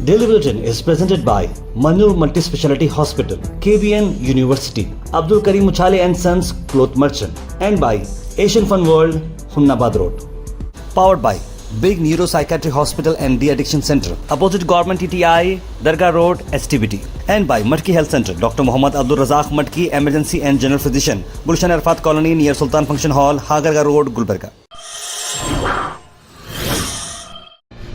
Daily Bulletin is presented by Manur Multi-Speciality Hospital, KBN University, Abdul Karim Uchale and Sons Cloth Merchant, and by Asian Fun World, Hunnabad Road. Powered by Big Neuropsychiatric Hospital and De-Addiction Center, opposite Government TTI, Dargah Road, STBT. And by Matki Health Center, Dr. Muhammad Abdul Razak Matki, Emergency and General Physician, Gulshan Arfat Colony near Sultan Function Hall, Hagarga Road, Gulbarga.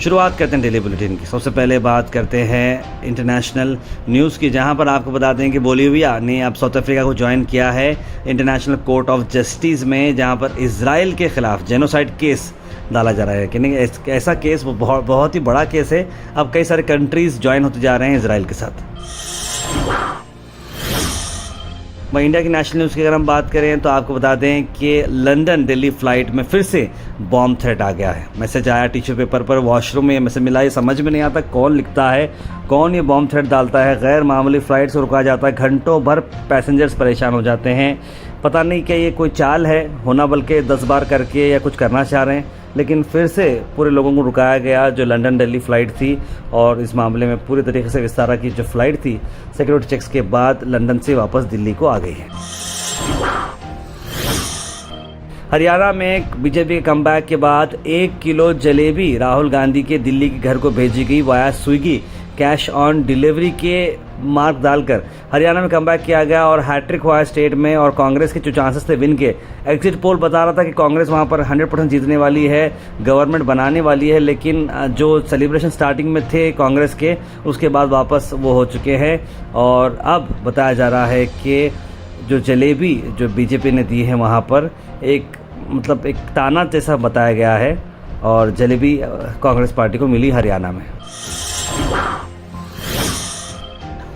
शुरुआत करते हैं daily bulletin की। सबसे पहले बात करते हैं international news की, जहां पर आपको बता दें कि बोलीविया ने अब साउथ अफ्रीका को ज्वाइन किया है इंटरनेशनल कोर्ट ऑफ जस्टिस में, जहां पर इजराइल के खिलाफ जेनोसाइड केस डाला जा रहा है। कि नहीं, ऐसा केस बहुत ही बड़ा केस है। अब कई सारे कंट्रीज़ ज्वाइन होते जा रहे हैं इजराइल के साथ। वहीं इंडिया की नेशनल न्यूज़ की अगर हम बात करें तो आपको बता दें कि लंदन दिल्ली फ़्लाइट में फिर से बॉम्ब थ्रेट आ गया है। मैसेज आया टिश्यू पेपर पर, वॉशरूम में मैसेज मिला। ये समझ में नहीं आता कौन लिखता है, कौन ये बॉम्ब थ्रेट डालता है। गैर मामूली फ़्लाइट से रुका जाता है, घंटों भर पैसेंजर्स परेशान हो जाते हैं। पता नहीं क्या ये कोई चाल है, होना बल्कि 10 बार करके या कुछ करना चाह रहे हैं। लेकिन फिर से पूरे लोगों को रुकाया गया जो लंदन दिल्ली फ़्लाइट थी, और इस मामले में पूरी तरीके से विस्तारा की जो फ़्लाइट थी सिक्योरिटी चेक्स के बाद लंदन से वापस दिल्ली को आ गई है। हरियाणा में बीजेपी के कमबैक के बाद 1 किलो जलेबी राहुल गांधी के दिल्ली के घर को भेजी गई via Swiggy. Cash on delivery के मार्क डालकर हरियाणा में कमबैक किया गया और हैट्रिक हुआ स्टेट में। और कांग्रेस के जो चांसेस थे विन के, एग्जिट पोल बता रहा था कि कांग्रेस वहां पर 100% जीतने वाली है, गवर्नमेंट बनाने वाली है। लेकिन जो सेलिब्रेशन स्टार्टिंग में थे कांग्रेस के, उसके बाद वापस वो हो चुके हैं। और अब बताया जा रहा है कि जो जलेबी जो बीजेपी ने दी है वहाँ पर एक ताना जैसा बताया गया है, और जलेबी कांग्रेस पार्टी को मिली हरियाणा में।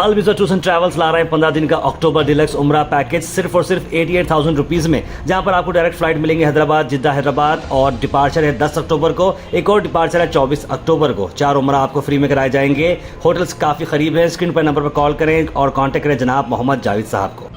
अल विज़ा टूर्स एंड ट्रैवल्स ला रहे हैं 15 दिन का अक्टूबर डिलक्स उम्रा पैकेज सिर्फ और सिर्फ 88,000 रुपीज़ में, जहां पर आपको डायरेक्ट फ्लाइट मिलेंगे हैदराबाद जिद्दा हैदराबाद, और डिपार्चर है 10 अक्टूबर को, एक और डिपार्चर है 24 अक्टूबर को। 4 उम्रा आपको फ्री में कराए जाएंगे। होटल्स काफ़ी करीब है। स्क्रीन पर नंबर पर कॉल करें और कॉन्टैक्ट करें जनाब मोहम्मद जावेद साहब को।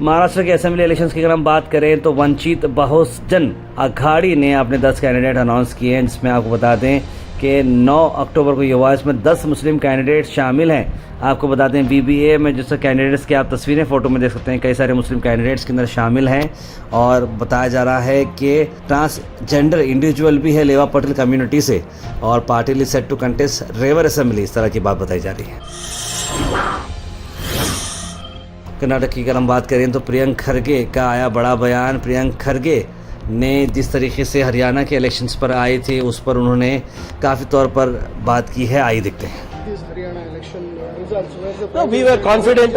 महाराष्ट्र के असेंबली इलेक्शंस की अगर हम बात करें तो वंचित बहुजन अघाड़ी ने अपने 10 कैंडिडेट अनाउंस किए हैं, जिसमें आपको बता दें कि 9 अक्टूबर को ये हुआ। इसमें 10 मुस्लिम कैंडिडेट शामिल हैं। आपको बता दें BBA में जिस कैंडिडेट्स की आप तस्वीरें फ़ोटो में देख सकते हैं, कई सारे मुस्लिम कैंडिडेट्स के अंदर शामिल हैं। और बताया जा रहा है कि ट्रांसजेंडर इंडिविजुअल भी है लेवा पटेल कम्युनिटी से, और party is set to contest रेवर असेंबली, इस तरह की बात बताई जा रही है। कर्नाटक की अगर हम बात करें तो प्रियंक खरगे का आया बड़ा बयान। प्रियंक खरगे ने जिस तरीके से हरियाणा के इलेक्शंस पर आए थे उस पर उन्होंने काफ़ी तौर पर बात की है। आइए देखते हैं। No, we were confident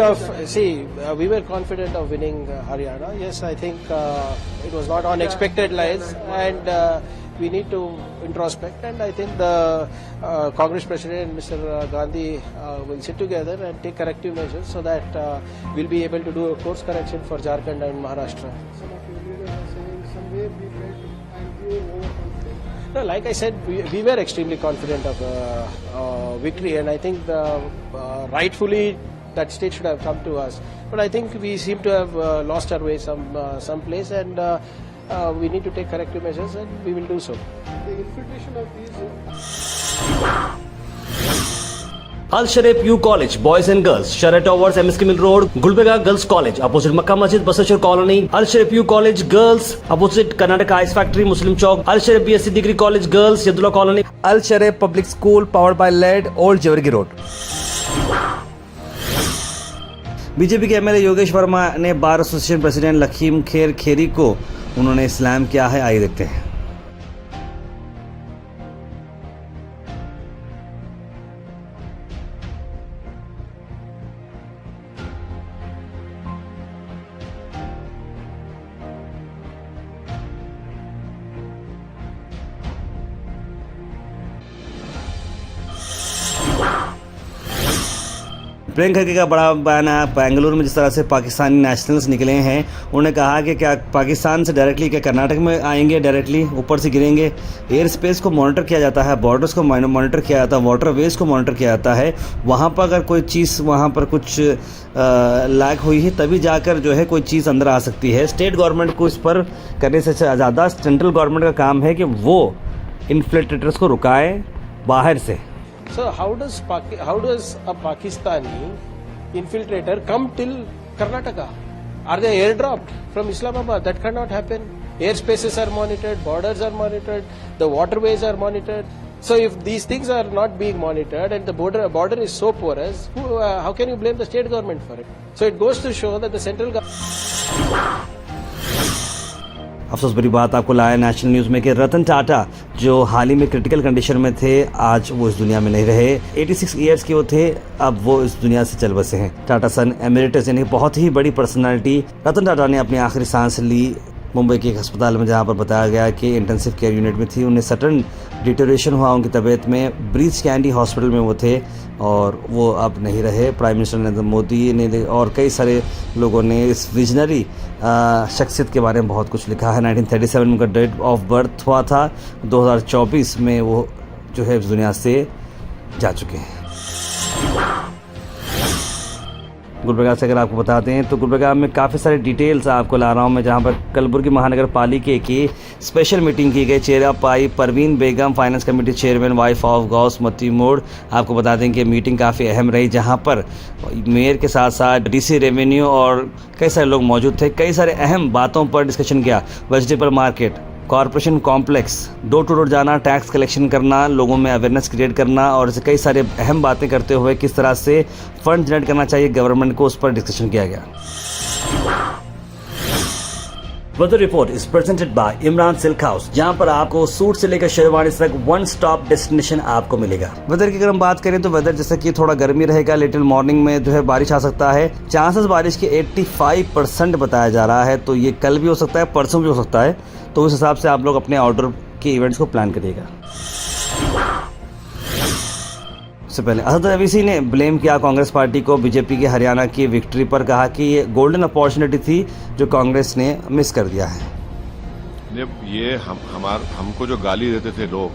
of winning Haryana. Yes, I think it was not on expected lines, and we need to introspect. And I think the Congress President, Mr. Gandhi, will sit together and take corrective measures so that we'll be able to do a course correction for Jharkhand and Maharashtra. Some of your leaders are saying some way we played and we were overconfident. No, like I said, we were extremely confident of victory, and I think rightfully that state should have come to us. But I think we seem to have lost our way some place, and we need to take corrective measures, and we will do so. The infiltration of these Al Sharif U College, Boys and Girls, Sheraton Towers, MSK Mill Road, Gulbarga Girls College, opposite Makkah Masjid, Basashar Colony. Al Sharif U College Girls, opposite Karnataka Ice Factory, Muslim Chowk. Al Sharif BSc Degree College Girls, Yadullah Colony. Al Sharif Public School, powered by LED, Old Jewargi Road. BJP के MLA Yogesh Verma ने bar association president लखीम Kher खेरी को उन्होंने इस्लाम किया है। आइए देखते हैं। प्रियंक खरगे का बड़ा बयान है। बेंगलुरु में जिस तरह से पाकिस्तानी नेशनल्स निकले हैं, उन्होंने कहा कि क्या पाकिस्तान से डायरेक्टली क्या कर्नाटक में आएंगे, डायरेक्टली ऊपर से गिरेंगे। एयर स्पेस को मॉनिटर किया जाता है, बॉर्डर्स को मॉनिटर किया जाता है, वाटरवेज को मॉनिटर किया जाता है। वहाँ पर अगर कोई चीज़ वहाँ पर कुछ लैग हुई है तभी जाकर जो है कोई चीज़ अंदर आ सकती है। स्टेट गवर्नमेंट को इस पर करने से ज़्यादा सेंट्रल गवर्नमेंट का काम है कि वो इन्फ्लेट्रेटर्स को रुकाएं बाहर से। So how does a Pakistani infiltrator come till Karnataka? Are they airdropped from Islamabad? That cannot happen. Airspaces are monitored, borders are monitored, the waterways are monitored. So if these things are not being monitored and the border is so porous, how can you blame the state government for it? So it goes to show that the central government. अफसोस भरी बात आपको लाया national news में कि रतन टाटा जो हाल ही में critical condition में थे, आज वो इस दुनिया में नहीं रहे। 86 ईयर्स के वो थे, अब वो इस दुनिया से चल बसे हैं। टाटा सन एमिरेटस यानी बहुत ही बड़ी पर्सनालिटी रतन टाटा ने अपनी आखिरी सांस ली मुंबई के एक अस्पताल में, जहां पर बताया गया कि इंटेंसिव केयर यूनिट में थी। उन्हें सडन डिटोरेशन हुआ उनकी तबीयत में। ब्रीच कैंडी हॉस्पिटल में वो थे और वो अब नहीं रहे। प्राइम मिनिस्टर नरेंद्र मोदी ने और कई सारे लोगों ने इस विजनरी शख्सियत के बारे में बहुत कुछ लिखा है। 1937 में उनका डेट ऑफ बर्थ हुआ था। 2024 में वो जो है इस दुनिया से जा चुके हैं। गुलबर्गा से अगर आपको बताते हैं तो गुलबर्गा में काफ़ी सारे डिटेल्स आपको ला रहा हूँ मैं, जहाँ पर कलबुर्गी महानगर पालिका की स्पेशल मीटिंग की गई। चेहरा पाई Parveen Begum, finance committee chairman, wife of Ghaus मती मोड़। आपको बता दें कि मीटिंग काफ़ी अहम रही, जहाँ पर मेयर के साथ साथ डीसी रेवेन्यू और कई सारे लोग मौजूद थे। कई सारे अहम बातों पर डिस्कशन किया। Vegetable market, corporation complex, door to door जाना, टैक्स कलेक्शन करना, लोगों में अवेयरनेस क्रिएट करना और ऐसे कई सारे अहम बातें करते हुए किस तरह से फंड जनरेट करना चाहिए गवर्नमेंट को, उस पर डिस्कशन किया गया। Weather report is presented by Imran Silk House, जहां पर आपको सूट से लेकर शेरवानी तक वन स्टॉप डेस्टिनेशन आपको मिलेगा। वेदर की अगर हम बात करें तो वेदर जैसे कि थोड़ा गर्मी रहेगा, लिटिल मॉर्निंग में जो है बारिश आ सकता है। चांसेस बारिश के 85% बताया जा रहा है, तो ये कल भी हो सकता है, परसों भी हो सकता है। तो उस हिसाब से आप लोग अपने आउटडोर के इवेंट्स को प्लान करिएगा। सबसे पहले असद अवीसी ने ब्लेम किया कांग्रेस पार्टी को बीजेपी के हरियाणा की विक्ट्री पर। कहा कि ये गोल्डन अपॉर्चुनिटी थी जो कांग्रेस ने मिस कर दिया है। ये हमको जो गाली देते थे लोग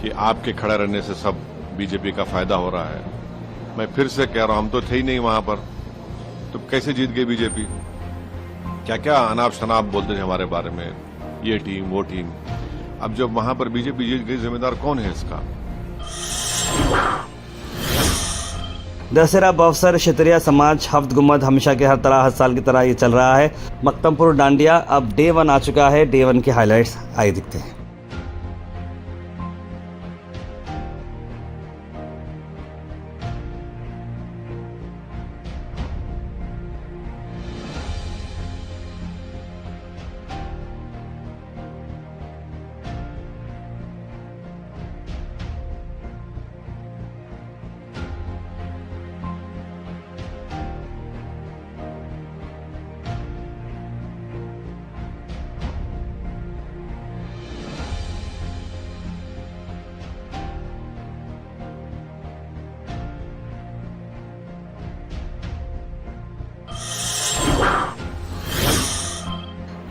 कि आपके खड़ा रहने से सब बीजेपी का फायदा हो रहा है, मैं फिर से कह रहा हूं, हम तो थे ही नहीं वहां पर, तो कैसे जीत गई बीजेपी? क्या क्या अनाप शनाप बोलते थे हमारे बारे में, ये टीम वो टीम। अब जब वहां पर बीजेपी जीत गई, जिम्मेदार कौन है इसका? दशहरा बवसर क्षेत्रीय समाज हफ्त गुम्मद हमेशा के हर साल की तरह ये चल रहा है। मक्तमपुर डांडिया अब डे 1 आ चुका है। डे 1 के हाइलाइट्स आए दिखते हैं।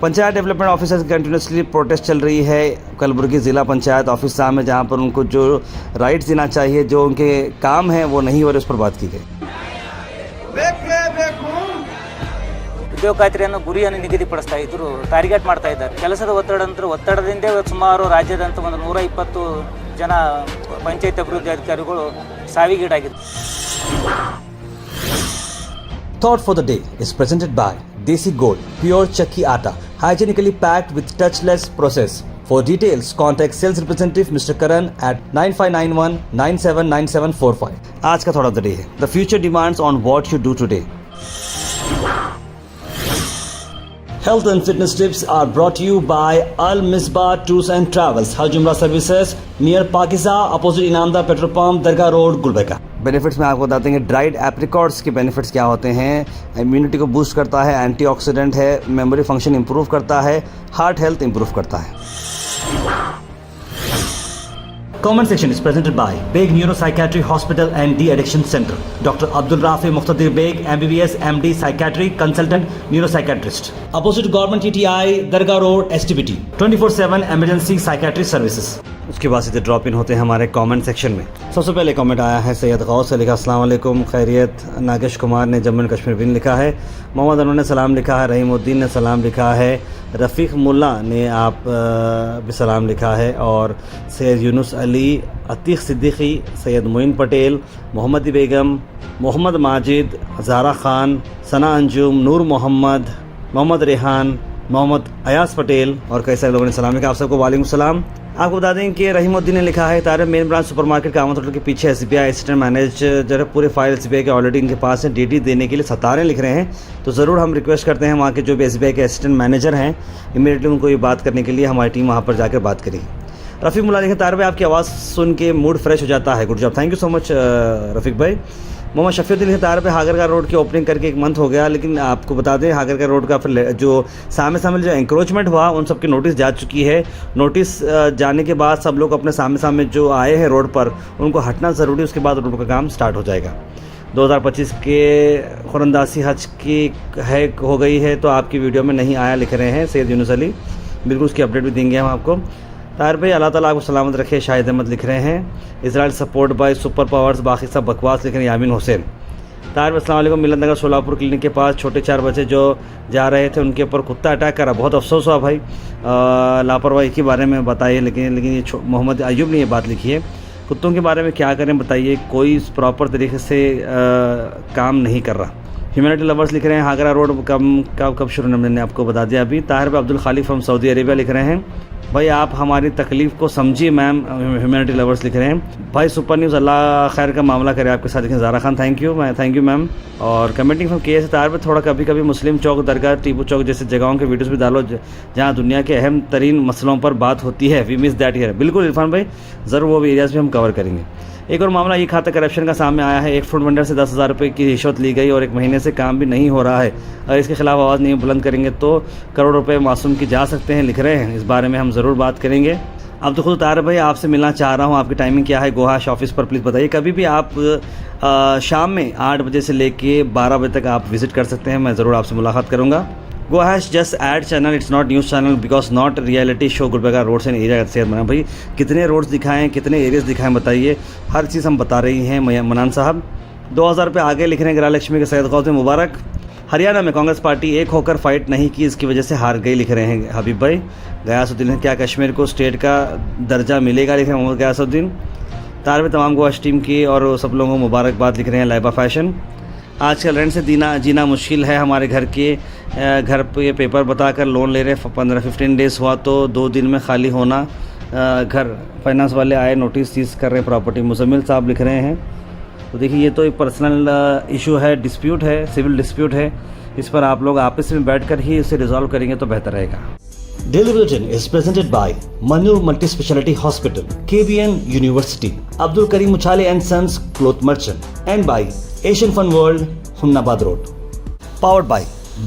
पंचायत डेवलपमेंट ऑफिसर्स की कंटिन्यूसली प्रोटेस्ट चल रही है कलबुर्गी ज़िला पंचायत ऑफिस में, जहां पर उनको जो राइट्स देना चाहिए, जो उनके काम है वो नहीं हो रहे, उस पर बात की गई। ಉದ್ಯೋಗ ಖಾತ್ರಿಯನ್ನು ಗುರಿಯನ್ನು ನಿಗದಿಪಡಿಸ್ತಾ ಇದ್ರು, ಟಾರ್ಗೆಟ್ ಮಾಡ್ತಾ ಇದ್ದಾರೆ. ಕೆಲಸದ ಒತ್ತಡದಿಂದ ಸುಮಾರು ರಾಜ್ಯದಂತ ಒಂದು 120 ಜನ ಪಂಚಾಯತ್ ಅಭಿವೃದ್ಧಿ ಅಧಿಕಾರಿಗಳು ಸಾವಿಗೀಡಾಗಿದ್ದಾರೆ. Thought for the day is presented by Desi Gold, pure chakki atta, hygienically packed with touchless process. For details, contact sales representative Mr. Karan at 9591 979745. आज का थॉट ऑफ द डे है, the future demands on what you do today. Health and fitness tips are brought to you by Al Misbah Tours and Travels, Haj Umrah Services, near Pakiza, opposite Inamda Petrol Pump, Dargah Road, Gulbarga. Benefits में आपको बताते हैं dried apricots के benefits क्या होते हैं। Immunity को boost करता है, एंटीऑक्सीडेंट है, मेमोरी फंक्शन इंप्रूव करता है, हार्ट हेल्थ इंप्रूव करता है। Comment section is presented by Beg Neuropsychiatry Hospital and De-Addiction Center. Dr. Abdul Rafi Muqtadir Beg, MBBS, MD, Psychiatry, Consultant, Neuropsychiatrist. Opposite Government TTI, Dargah Road, STBT. 24/7 Emergency Psychiatry Services. उसके बाद सीधे drop in होते हैं हमारे comment section में। सबसे पहले comment आया है सैयद गौस से, लिखा अस्सलाम वालेकुम खैरियत। नागेश कुमार ने जम्मू एंड कश्मीर बिन लिखा है। मोहम्मद अनवर ने सलाम लिखा है। रहीमुद्दीन ने सलाम लिखा है। रफ़ीक मुल्ला ने आप भी सलाम लिखा है। और सैयद यूनुस अली, अतीक सिद्दीकी, सैयद मोइन पटेल, मोहम्मदी बेगम, मोहम्मद माजिद, ज़ारा ख़ान, सना अंजुम, नूर मोहम्मद, मोहम्मद रेहान, मोहम्मद अयास पटेल और कई सारे लोगों ने सलाम लिखा। आप सबको वालेकुम सलाम। आपको बता दें कि रहीमुद्दीन ने लिखा है, तारे main branch supermarket Kamat hotel के पीछे SBI असिस्टेंट मैनेजर पूरे फाइल SBI के ऑलरेडी इनके पास है, DD देने के लिए सतारे लिख रहे हैं। तो ज़रूर हम रिक्वेस्ट करते हैं वहाँ के जो भी SBI के असिस्टेंट मैनेजर हैं, इमीडिएटली उनको ये बात करने के लिए हमारी टीम वहाँ पर जाकर बात करेगी। रफ़ीक मुल्ला लिखे, तार भाई आपकी आवाज़ सुन के मूड फ्रेश हो जाता है, good job, thank you so much Rafiq भाई। मोहम्मद शफीउद्दीन लिखे, तार पे हागरगा रोड की ओपनिंग करके 1 मंथ हो गया, लेकिन आपको बता दें हागरगा रोड का फिर जो सामने जो एंक्रोचमेंट हुआ उन सब की नोटिस जा चुकी है। नोटिस जाने के बाद सब लोग अपने सामने जो आए हैं रोड पर उनको हटना ज़रूरी, उसके बाद रोड का काम स्टार्ट हो जाएगा। 2025 के खुरंदासी हज की है हो गई है तो आपकी वीडियो में नहीं आया लिख रहे हैं सैयद यूनुस अली, बिल्कुल उसकी अपडेट भी देंगे हम आपको। तार भाई अल्लाह ताला आपको सलामत रखे, शाहिद अहमद लिख रहे हैं। Israel support by super powers, बाकी सब बकवास लिख रहे हैं यामीन हुसैन। तार भाई अस्सलाम वालेकुम, मिलन नगर सोलापुर क्लिनिक के पास छोटे 4 बच्चे जो जा रहे थे उनके ऊपर कुत्ता अटैक करा, बहुत अफसोस हुआ भाई। लापरवाही के बारे में बताइए, लेकिन ये मोहम्मद अयूब ने ये बात लिखी है। कुत्तों के बारे में क्या करें बताइए, कोई प्रॉपर तरीके से काम नहीं कर रहा। ह्यूमैनिटी लवर्स लिख रहे हैं, हागरा रोड कब शुरू, मैंने आपको बता दिया अभी। ताहिर भाई अब्दुल खालिक फ्रॉम सऊदी अरेबिया लिख रहे हैं, भाई आप हमारी तकलीफ़ को समझिए मैम। ह्यूमैनिटी लवर्स लिख रहे हैं, भाई सुपर न्यूज़ अल्लाह खैर का मामला करे आपके साथ। लिखें Zara Khan, thank you ma'am. और कमेंटिंग फ्रॉम KS तार पे थोड़ा कभी कभी मुस्लिम चौक, दरगाह, टीपू चौक जैसे जगहों के वीडियोस भी डालो जहाँ दुनिया के अहम तरीन मसलों पर बात होती है। We miss that here. बिल्कुल इरफान भाई, ज़रूर वो एरियाज़ भी हम कवर करेंगे। एक और मामला ये खाता करप्शन का सामने आया है। एक फूड वेंडर से 10,000 रुपये की रिश्वत ली गई और 1 महीने से काम भी नहीं हो रहा है। अगर इसके खिलाफ आवाज़ नहीं बुलंद करेंगे तो करोड़ रुपए मासूम की जा सकते हैं, लिख रहे हैं। इस बारे में हम ज़रूर बात करेंगे। अब तो खुद तार भाई आपसे मिलना चाह रहा हूँ, आपकी टाइमिंग क्या है गोहाश ऑफिस पर, प्लीज़ बताइए। कभी भी आप शाम में 8 बजे से लेके 12 बजे तक आप विज़िट कर सकते हैं, मैं ज़रूर आपसे मुलाकात करूँगा। गोहाश just ad channel, it's not news channel because not reality show. Gulbarga roads and area से बना भाई, कितने रोड्स दिखाएं, कितने एरियाज़ दिखाएं बताइए, हर चीज़ हम बता रही हैं मनान साहब। 2000 रुपये आगे लिख रहे हैं गृहलक्ष्मी के सैयद गौस मुबारक। हरियाणा में कांग्रेस पार्टी एक होकर फाइट नहीं की, इसकी वजह से हार गई, लिख रहे हैं हबीब भाई। गयासुद्दीन, क्या कश्मीर को स्टेट का दर्जा मिलेगा, लिख रहे हैं मोहम्मद गयासुद्दीन। तार में तमाम गोहाश टीम की और सब लोगों को मुबारकबाद, लिख रहे हैं लाइबा फैशन। आजकल रेंट से जीना मुश्किल है, हमारे घर पे पेपर बताकर लोन ले रहे, 15-15 डेज़ हुआ तो 2 दिन में खाली होना घर। फाइनेंस वाले आए, नोटिस सीज कर रहे हैं प्रॉपर्टी, मुजम्मिल साहब लिख रहे हैं। तो देखिए ये तो एक पर्सनल इशू है, डिस्प्यूट है, सिविल डिस्प्यूट है, इस पर आप लोग आपस में बैठकर ही इसे रिजॉल्व करेंगे तो बेहतर रहेगा। Daily Bulletin is presented by Manur Multi-Speciality Hospital, KBN University, Abdul Karim Muchale and Sons Cloth Merchant, and by Asian Fun World, Humnabad Road. Powered by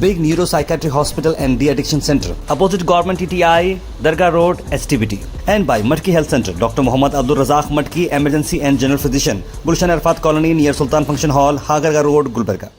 Big Neuropsychiatry Hospital and De-Addiction Center, opposite Government TTI, Dargah Road, STBT. And by Matki Health Center, Dr. Muhammad Abdul Razak Matki, Emergency and General Physician, Gulshan Arfat Colony near Sultan Function Hall, Hagarga Road, Gulbarga.